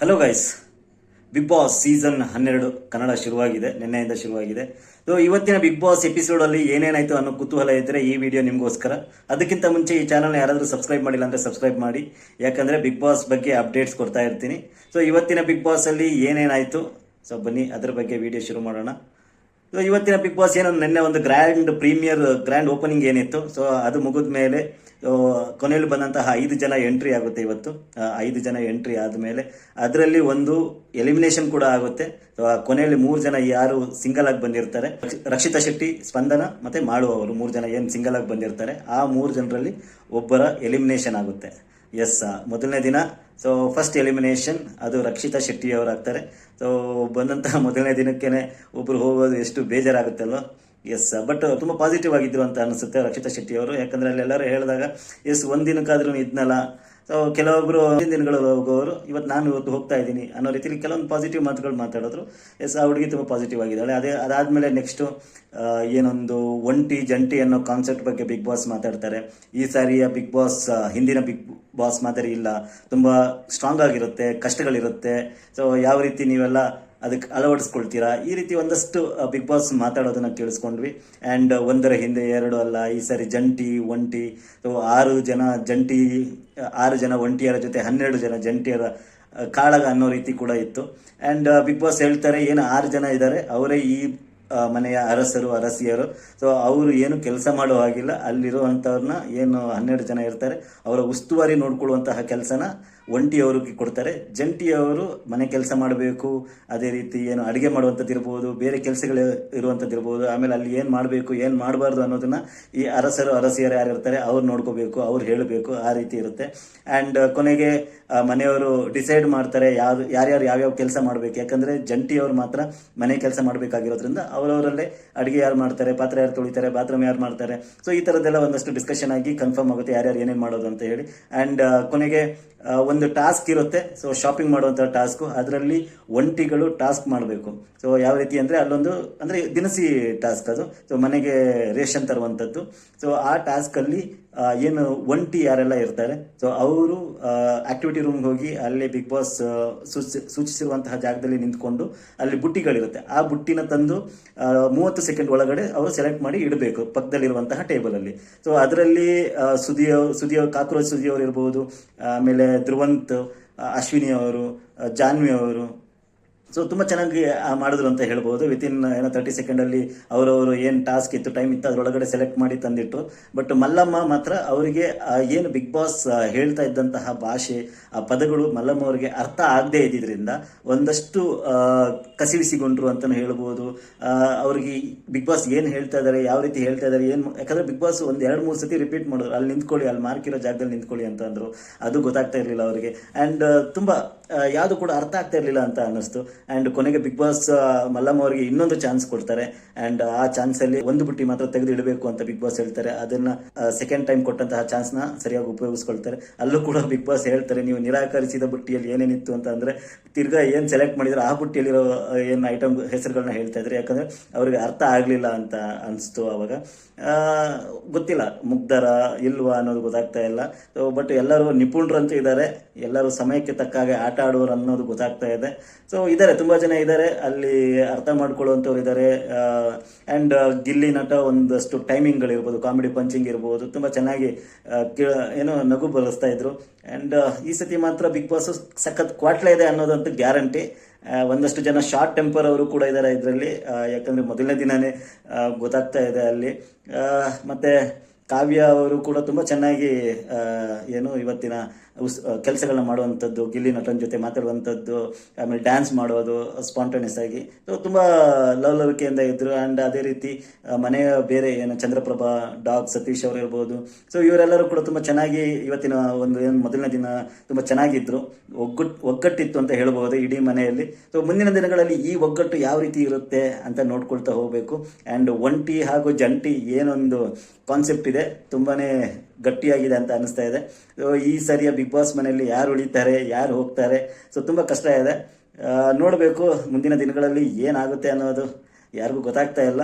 Hello guys, Bigg Boss season 12 Kannada ಶುರುವಾಗಿದೆ, ನಿನ್ನೆಯಿಂದ ಶುರುವಾಗಿದೆ. ಸೊ ಇವತ್ತಿನ ಬಿಗ್ ಬಾಸ್ ಎಪಿಸೋಡ್ ಅಲ್ಲಿ ಏನೇನಾಯ್ತು ಅನ್ನೋ ಕುತೂಹಲ ಇದ್ದರೆ ಈ ವಿಡಿಯೋ ನಿಮಗೋಸ್ಕರ. ಅದಕ್ಕಿಂತ ಮುಂಚೆ ಈ ಚಾನಲ್ನ ಯಾರಾದರೂ ಸಬ್ಸ್ಕ್ರೈಬ್ ಮಾಡಿಲ್ಲ ಅಂದರೆ ಸಬ್ಸ್ಕ್ರೈಬ್ ಮಾಡಿ, ಯಾಕಂದರೆ ಬಿಗ್ ಬಾಸ್ ಬಗ್ಗೆ ಅಪ್ಡೇಟ್ಸ್ ಕೊಡ್ತಾ ಇರ್ತೀನಿ. ಸೊ ಇವತ್ತಿನ ಬಿಗ್ ಬಾಸ್ ಅಲ್ಲಿ ಏನೇನಾಯಿತು, ಸೊ ಬನ್ನಿ ಅದ್ರ ಬಗ್ಗೆ ವಿಡಿಯೋ ಶುರು ಮಾಡೋಣ. ಸೊ ಇವತ್ತಿನ ಬಿಗ್ ಬಾಸ್ ಏನು, ನಿನ್ನೆ ಒಂದು ಗ್ರ್ಯಾಂಡ್ ಓಪನಿಂಗ್ ಏನಿತ್ತು, ಸೊ ಅದು ಮುಗಿದ ಮೇಲೆ ಕೊನೆಯಲ್ಲಿ ಬಂದಂತಹ 5 ಜನ ಎಂಟ್ರಿ ಆಗುತ್ತೆ ಇವತ್ತು. 5 ಜನ ಎಂಟ್ರಿ ಆದಮೇಲೆ ಅದರಲ್ಲಿ ಒಂದು ಎಲಿಮಿನೇಷನ್ ಕೂಡ ಆಗುತ್ತೆ. ಕೊನೆಯಲ್ಲಿ 3 ಜನ ಯಾರು ಸಿಂಗಲ್ ಆಗಿ ಬಂದಿರ್ತಾರೆ, ರಕ್ಷಿತಾ ಶೆಟ್ಟಿ, ಸ್ಪಂದನ ಮತ್ತೆ ಮಾಳು ಅವರು 3 ಜನ ಏನು ಸಿಂಗಲ್ ಆಗಿ ಬಂದಿರ್ತಾರೆ, ಆ 3 ಜನರಲ್ಲಿ ಒಬ್ಬರ ಎಲಿಮಿನೇಷನ್ ಆಗುತ್ತೆ. ಎಸ್, ಮೊದಲನೇ ದಿನ ಸೊ ಫಸ್ಟ್ ಎಲಿಮಿನೇಷನ್ ಅದು ರಕ್ಷಿತಾ ಶೆಟ್ಟಿ ಅವರಾಗ್ತಾರೆ. ಸೊ ಬಂದಂತಹ ಮೊದಲನೇ ದಿನಕ್ಕೇನೆ ಒಬ್ರು ಹೋಗೋದು ಎಷ್ಟು ಬೇಜಾರಾಗುತ್ತೆ ಅಲ್ವಾ. ಎಸ್, ಬಟ್ ತುಂಬ ಪಾಸಿಟಿವ್ ಆಗಿದ್ರು ಅಂತ ಅನಿಸುತ್ತೆ ರಕ್ಷಿತಾ ಶೆಟ್ಟಿ ಅವರು. ಯಾಕಂದ್ರೆ ಅಲ್ಲಿ ಎಲ್ಲರೂ ಹೇಳಿದಾಗ ಎಸ್ ಒಂದ್ ದಿನಕ್ಕಾದ್ರೂ ಇದ್ನಲ್ಲ. ಸೊ ಕೆಲವೊಬ್ರು ದಿನಗಳು ಹೋಗೋರು ಇವತ್ತು ಹೋಗ್ತಾ ಇದ್ದೀನಿ ಅನ್ನೋ ರೀತಿಯಲ್ಲಿ ಕೆಲವೊಂದು ಪಾಸಿಟಿವ್ ಮಾತುಗಳು ಮಾತಾಡಿದ್ರು. ಎಸ್, ಆ ಹುಡುಗಿ ತುಂಬ ಪಾಸಿಟಿವ್ ಆಗಿದ್ದಾಳೆ. ಅದಾದ್ಮೇಲೆ ನೆಕ್ಸ್ಟು ಏನೊಂದು ಒಂಟಿ ಜಂಟಿ ಅನ್ನೋ ಕಾನ್ಸೆಪ್ಟ್ ಬಗ್ಗೆ ಬಿಗ್ ಬಾಸ್ ಮಾತಾಡ್ತಾರೆ. ಈ ಸಾರಿಯ ಬಿಗ್ ಬಾಸ್ ಹಿಂದಿನ ಬಿಗ್ ಬಾಸ್ ಮಾದರಿ ಇಲ್ಲ, ತುಂಬ ಸ್ಟ್ರಾಂಗ್ ಆಗಿರುತ್ತೆ, ಕಷ್ಟಗಳಿರುತ್ತೆ. ಸೊ ಯಾವ ರೀತಿ ನೀವೆಲ್ಲ ಅದಕ್ಕೆ ಅಳವಡಿಸ್ಕೊಳ್ತೀರಾ, ಈ ರೀತಿ ಒಂದಷ್ಟು ಬಿಗ್ ಬಾಸ್ ಮಾತಾಡೋದನ್ನ ಕೇಳಿಸ್ಕೊಂಡ್ವಿ. ಆ್ಯಂಡ್ ಒಂದರ ಹಿಂದೆ ಎರಡು ಅಲ್ಲ, ಈ ಸಾರಿ ಜಂಟಿ ಒಂಟಿ, ಸೊ 6 ಜನ ಒಂಟಿಯರ ಜೊತೆ 12 ಜನ ಜಂಟಿಯರ ಕಾಳಗ ಅನ್ನೋ ರೀತಿ ಕೂಡ ಇತ್ತು. ಆ್ಯಂಡ್ ಬಿಗ್ ಬಾಸ್ ಹೇಳ್ತಾರೆ ಏನು 6 ಜನ ಇದ್ದಾರೆ, ಅವರೇ ಈ ಮನೆಯ ಅರಸರು ಅರಸಿಯರು. ಸೊ ಅವರು ಏನು ಕೆಲಸ ಮಾಡೋ ಹಾಗಿಲ್ಲ, ಅಲ್ಲಿರುವಂಥವ್ರನ್ನ ಏನು 12 ಜನ ಇರ್ತಾರೆ ಅವರ ಉಸ್ತುವಾರಿ ನೋಡ್ಕೊಳ್ಳುವಂತಹ ಕೆಲಸನ ಒಂಟಿಯವ್ರಿಗೆ ಕೊಡ್ತಾರೆ. ಜಂಟಿಯವರು ಮನೆ ಕೆಲಸ ಮಾಡಬೇಕು, ಅದೇ ರೀತಿ ಏನು ಅಡುಗೆ ಮಾಡುವಂಥದ್ದು ಇರ್ಬೋದು, ಬೇರೆ ಕೆಲಸಗಳು ಇರುವಂಥದ್ದು ಇರ್ಬೋದು, ಆಮೇಲೆ ಅಲ್ಲಿ ಏನು ಮಾಡಬೇಕು ಏನು ಮಾಡಬಾರ್ದು ಅನ್ನೋದನ್ನ ಈ ಅರಸರು ಅರಸಿಯರು ಯಾರು ಇರ್ತಾರೆ ಅವ್ರು ನೋಡ್ಕೋಬೇಕು, ಅವ್ರು ಹೇಳಬೇಕು, ಆ ರೀತಿ ಇರುತ್ತೆ. ಆ್ಯಂಡ್ ಕೊನೆಗೆ ಮನೆಯವರು ಡಿಸೈಡ್ ಮಾಡ್ತಾರೆ ಯಾರ್ಯಾರು ಯಾವ್ಯಾವ ಕೆಲಸ ಮಾಡಬೇಕು. ಯಾಕಂದರೆ ಜಂಟಿಯವರು ಮಾತ್ರ ಮನೆ ಕೆಲಸ ಮಾಡಬೇಕಾಗಿರೋದ್ರಿಂದ ಅವರವರಲ್ಲೇ ಅಡುಗೆ ಯಾರು ಮಾಡ್ತಾರೆ, ಪಾತ್ರೆ ಯಾರು ತೊಳಿತಾರೆ, ಬಾತ್ರೂಮ್ ಯಾರು ಮಾಡ್ತಾರೆ. ಸೊ ಈ ಥರದ್ದೆಲ್ಲ ಒಂದಷ್ಟು ಡಿಸ್ಕಷನ್ ಆಗಿ ಕನ್ಫರ್ಮ್ ಆಗುತ್ತೆ ಯಾರ್ಯಾರು ಏನೇನು ಮಾಡೋದು ಅಂತ ಹೇಳಿ. ಆ್ಯಂಡ್ ಕೊನೆಗೆ ಒಂದು ಟಾಸ್ಕ್ ಇರುತ್ತೆ, ಸೊ ಶಾಪಿಂಗ್ ಮಾಡುವಂಥ ಟಾಸ್ಕು. ಅದರಲ್ಲಿ ಒಂಟಿಗಳು ಟಾಸ್ಕ್ ಮಾಡಬೇಕು. ಸೊ ಯಾವ ರೀತಿ ಅಂದರೆ ಅಂದರೆ ದಿನಸಿ ಟಾಸ್ಕ್ ಅದು. ಸೊ ಮನೆಗೆ ರೇಷನ್ ತರುವಂಥದ್ದು. ಸೊ ಆ ಟಾಸ್ಕಲ್ಲಿ ಏನು ಒಂಟಿ ಯಾರೆಲ್ಲ ಇರ್ತಾರೆ, ಸೊ ಅವರು ಆಕ್ಟಿವಿಟಿ ರೂಮ್ಗೆ ಹೋಗಿ ಅಲ್ಲಿ ಬಿಗ್ ಬಾಸ್ ಸೂಚಿಸಿರುವಂತಹ ಜಾಗದಲ್ಲಿ ನಿಂತ್ಕೊಂಡು ಅಲ್ಲಿ ಬುಟ್ಟಿಗಳಿರುತ್ತೆ, ಆ ಬುಟ್ಟಿನ ತಂದು 30 ಸೆಕೆಂಡ್ ಒಳಗಡೆ ಅವರು ಸೆಲೆಕ್ಟ್ ಮಾಡಿ ಇಡಬೇಕು ಪಕ್ಕದಲ್ಲಿರುವಂತಹ ಟೇಬಲಲ್ಲಿ. ಸೊ ಅದರಲ್ಲಿ ಕಾಕ್ರೋಚ್ ಸುದಿಯವರು ಇರ್ಬೋದು, ಆಮೇಲೆ ಧ್ರುವಂತ್, ಅಶ್ವಿನಿ ಅವರು, ಜಾನ್ವಿ ಅವರು, ಸೊ ತುಂಬ ಚೆನ್ನಾಗಿ ಮಾಡಿದ್ರು ಅಂತ ಹೇಳ್ಬೋದು. ವಿತಿನ್ 30 ಸೆಕೆಂಡಲ್ಲಿ ಅವರವರು ಏನು ಟಾಸ್ಕ್ ಇತ್ತು, ಟೈಮ್ ಇತ್ತು, ಅದರೊಳಗಡೆ ಸೆಲೆಕ್ಟ್ ಮಾಡಿ ತಂದಿಟ್ಟು. ಬಟ್ ಮಲ್ಲಮ್ಮ ಮಾತ್ರ ಅವರಿಗೆ ಏನು ಬಿಗ್ ಬಾಸ್ ಹೇಳ್ತಾ ಇದ್ದಂತಹ ಭಾಷೆ, ಆ ಪದಗಳು ಮಲ್ಲಮ್ಮ ಅವರಿಗೆ ಅರ್ಥ ಆಗದೆ ಇದ್ದಿದ್ದರಿಂದ ಒಂದಷ್ಟು ಕಸಿವಿಸಿಗೊಂಡ್ರು ಅಂತಲೂ ಹೇಳ್ಬೋದು. ಅವ್ರಿಗೆ ಬಿಗ್ ಬಾಸ್ ಏನು ಹೇಳ್ತಾ ಇದ್ದಾರೆ, ಯಾವ ರೀತಿ ಹೇಳ್ತಾ ಇದ್ದಾರೆ, ಯಾಕಂದರೆ ಬಿಗ್ ಬಾಸ್ ಒಂದು 2-3 ಸತಿ ರಿಪೀಟ್ ಮಾಡೋರು, ಅಲ್ಲಿ ನಿಂತ್ಕೊಳ್ಳಿ, ಅಲ್ಲಿ ಮಾರ್ಕಿರೋ ಜಾಗದಲ್ಲಿ ನಿಂತ್ಕೊಳ್ಳಿ ಅಂತ ಅಂದರು. ಅದು ಗೊತ್ತಾಗ್ತಾ ಇರಲಿಲ್ಲ ಅವರಿಗೆ. ಆ್ಯಂಡ್ ತುಂಬ ಯಾವುದು ಕೂಡ ಅರ್ಥ ಆಗ್ತಾ ಇರಲಿಲ್ಲ ಅಂತ ಅನ್ನಿಸ್ತು. ಆ್ಯಂಡ್ ಕೊನೆಗೆ ಬಿಗ್ ಬಾಸ್ ಮಲ್ಲಮ್ಮ ಅವರಿಗೆ ಇನ್ನೊಂದು ಚಾನ್ಸ್ ಕೊಡ್ತಾರೆ. ಆ್ಯಂಡ್ ಆ ಚಾನ್ಸಲ್ಲಿ ಒಂದು ಬುಟ್ಟಿ ಮಾತ್ರ ತೆಗೆದು ಇಡಬೇಕು ಅಂತ ಬಿಗ್ ಬಾಸ್ ಹೇಳ್ತಾರೆ. ಅದನ್ನ ಸೆಕೆಂಡ್ ಟೈಮ್ ಕೊಟ್ಟಂತಹ ಚಾನ್ಸ್ನ ಸರಿಯಾಗಿ ಉಪಯೋಗಿಸ್ಕೊಳ್ತಾರೆ. ಅಲ್ಲೂ ಕೂಡ ಬಿಗ್ ಬಾಸ್ ಹೇಳ್ತಾರೆ, ನೀವು ನಿರಾಕರಿಸಿದ ಬುಟ್ಟಿಯಲ್ಲಿ ಏನೇನಿತ್ತು ಅಂತ ಅಂದರೆ ತಿರ್ಗಾ ಏನು ಸೆಲೆಕ್ಟ್ ಮಾಡಿದ್ರೆ ಆ ಬುಟ್ಟಿಯಲ್ಲಿರೋ ಏನು ಐಟಮ್ ಹೆಸರುಗಳನ್ನ ಹೇಳ್ತಾ ಇದ್ದಾರೆ. ಯಾಕಂದರೆ ಅವರಿಗೆ ಅರ್ಥ ಆಗಲಿಲ್ಲ ಅಂತ ಅನಿಸ್ತು ಅವಾಗ. ಗೊತ್ತಿಲ್ಲ ಮುಗ್ಧರ ಇಲ್ವಾ ಅನ್ನೋದು ಗೊತ್ತಾಗ್ತಾ ಇಲ್ಲ. ಬಟ್ ಎಲ್ಲರೂ ನಿಪುಣರಂತೂ ಇದ್ದಾರೆ, ಎಲ್ಲರೂ ಸಮಯಕ್ಕೆ ತಕ್ಕ ಹಾಗೆ ಆಟ ಆಡುವರು ಅನ್ನೋದು ಗೊತ್ತಾಗ್ತಾ ಇದೆ. ಸೊ ಇದ್ದಾರೆ, ತುಂಬ ಜನ ಇದ್ದಾರೆ ಅಲ್ಲಿ, ಅರ್ಥ ಮಾಡ್ಕೊಳ್ಳುವಂಥವ್ರು ಇದ್ದಾರೆ. ಆ್ಯಂಡ್ ಗಿಲ್ಲಿ ನಟ ಒಂದಷ್ಟು ಟೈಮಿಂಗ್ಗಳಿರ್ಬೋದು, ಕಾಮಿಡಿ ಪಂಚಿಂಗ್ ಇರ್ಬೋದು, ತುಂಬ ಚೆನ್ನಾಗಿ ಏನೋ ನಗು ಬರೆಸ್ತಾ ಇದ್ರು. ಆ್ಯಂಡ್ ಈ ಸತಿ ಮಾತ್ರ ಬಿಗ್ ಬಾಸ್ ಸಖತ್ ಕ್ವಾಟ್ಲೆ ಇದೆ ಅನ್ನೋದಂತೂ ಗ್ಯಾರಂಟಿ. ಒಂದಷ್ಟು ಜನ ಶಾರ್ಟ್ ಟೆಂಪರ್ ಅವರು ಕೂಡ ಇದ್ದಾರೆ ಇದರಲ್ಲಿ. ಯಾಕಂದರೆ ಮೊದಲನೇ ದಿನವೇ ಗೊತ್ತಾಗ್ತಾ ಇದೆ ಅಲ್ಲಿ. ಮತ್ತು ಕಾವ್ಯ ಅವರು ಕೂಡ ತುಂಬ ಚೆನ್ನಾಗಿ ಇವತ್ತಿನ ಕೆಲಸಗಳನ್ನ ಮಾಡುವಂಥದ್ದು, ಗಿಲ್ಲಿ ನಟನ ಜೊತೆ ಮಾತಾಡುವಂಥದ್ದು, ಆಮೇಲೆ ಡ್ಯಾನ್ಸ್ ಮಾಡೋದು ಸ್ಪಾಂಟೇನಿಯಸ್ ಆಗಿ, ಸೊ ತುಂಬ ಲವಲವಿಕೆಯಿಂದ ಇದ್ದರು. ಆ್ಯಂಡ್ ಅದೇ ರೀತಿ ಮನೆಯ ಬೇರೆ ಚಂದ್ರಪ್ರಭಾ, ಡಾಗ್ ಸತೀಶ್ ಅವರು ಇರ್ಬೋದು. ಸೊ ಇವರೆಲ್ಲರೂ ಕೂಡ ತುಂಬ ಚೆನ್ನಾಗಿ ಇವತ್ತಿನ ಮೊದಲನೇ ದಿನ ತುಂಬ ಚೆನ್ನಾಗಿದ್ದರು. ಒಗ್ಗಟ್ಟಿತ್ತು ಅಂತ ಹೇಳ್ಬೋದು ಇಡೀ ಮನೆಯಲ್ಲಿ. ಸೊ ಮುಂದಿನ ದಿನಗಳಲ್ಲಿ ಈ ಒಗ್ಗಟ್ಟು ಯಾವ ರೀತಿ ಇರುತ್ತೆ ಅಂತ ನೋಡ್ಕೊಳ್ತಾ ಹೋಗಬೇಕು. ಆ್ಯಂಡ್ ಒಂಟಿ ಹಾಗೂ ಜಂಟಿ ಏನೊಂದು ಕಾನ್ಸೆಪ್ಟ್ ಇದೆ, ತುಂಬಾ ಗಟ್ಟಿಯಾಗಿದೆ ಅಂತ ಅನಿಸ್ತಾ ಇದೆ. ಈ ಸರಿಯ ಬಿಗ್ ಬಾಸ್ ಮನೆಯಲ್ಲಿ ಯಾರು ಉಳಿತಾರೆ, ಯಾರು ಹೋಗ್ತಾರೆ, ಸೊ ತುಂಬ ಕಷ್ಟ ಇದೆ. ನೋಡಬೇಕು ಮುಂದಿನ ದಿನಗಳಲ್ಲಿ ಏನಾಗುತ್ತೆ ಅನ್ನೋದು ಯಾರಿಗೂ ಗೊತ್ತಾಗ್ತಾ ಇಲ್ಲ.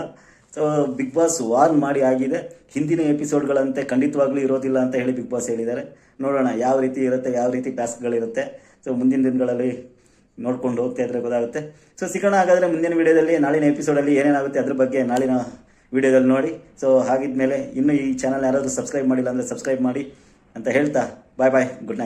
ಸೊ ಬಿಗ್ ಬಾಸ್ ವಾರ್ನ್ ಮಾಡಿ ಆಗಿದೆ, ಹಿಂದಿನ ಎಪಿಸೋಡ್ಗಳಂತೆ ಖಂಡಿತವಾಗ್ಲೂ ಇರೋದಿಲ್ಲ ಅಂತ ಹೇಳಿ ಬಿಗ್ ಬಾಸ್ ಹೇಳಿದ್ದಾರೆ. ನೋಡೋಣ ಯಾವ ರೀತಿ ಇರುತ್ತೆ, ಯಾವ ರೀತಿ ಟಾಸ್ಕ್ಗಳಿರುತ್ತೆ. ಸೊ ಮುಂದಿನ ದಿನಗಳಲ್ಲಿ ನೋಡ್ಕೊಂಡು ಹೋಗ್ತಾ ಇದ್ರೆ ಗೊತ್ತಾಗುತ್ತೆ. ಸೊ ಸಿಗೋಣ ಹಾಗಾದರೆ ಮುಂದಿನ ವಿಡಿಯೋದಲ್ಲಿ, ನಾಳಿನ ಎಪಿಸೋಡಲ್ಲಿ ಏನೇನಾಗುತ್ತೆ ಅದ್ರ ಬಗ್ಗೆ ನಾಳಿನ ವಿಡಿಯೋದಲ್ಲಿ ನೋಡಿ. ಸೊ ಹಾಗಿದ್ಮೇಲೆ ಇನ್ನೂ ಈ ಚಾನಲ್ ಯಾರಾದರೂ ಸಬ್ಸ್ಕ್ರೈಬ್ ಮಾಡಿಲ್ಲ ಅಂದರೆ ಸಬ್ಸ್ಕ್ರೈಬ್ ಮಾಡಿ ಅಂತ ಹೇಳ್ತಾ ಬಾಯ್ ಬಾಯ್, ಗುಡ್ ನೈಟ್.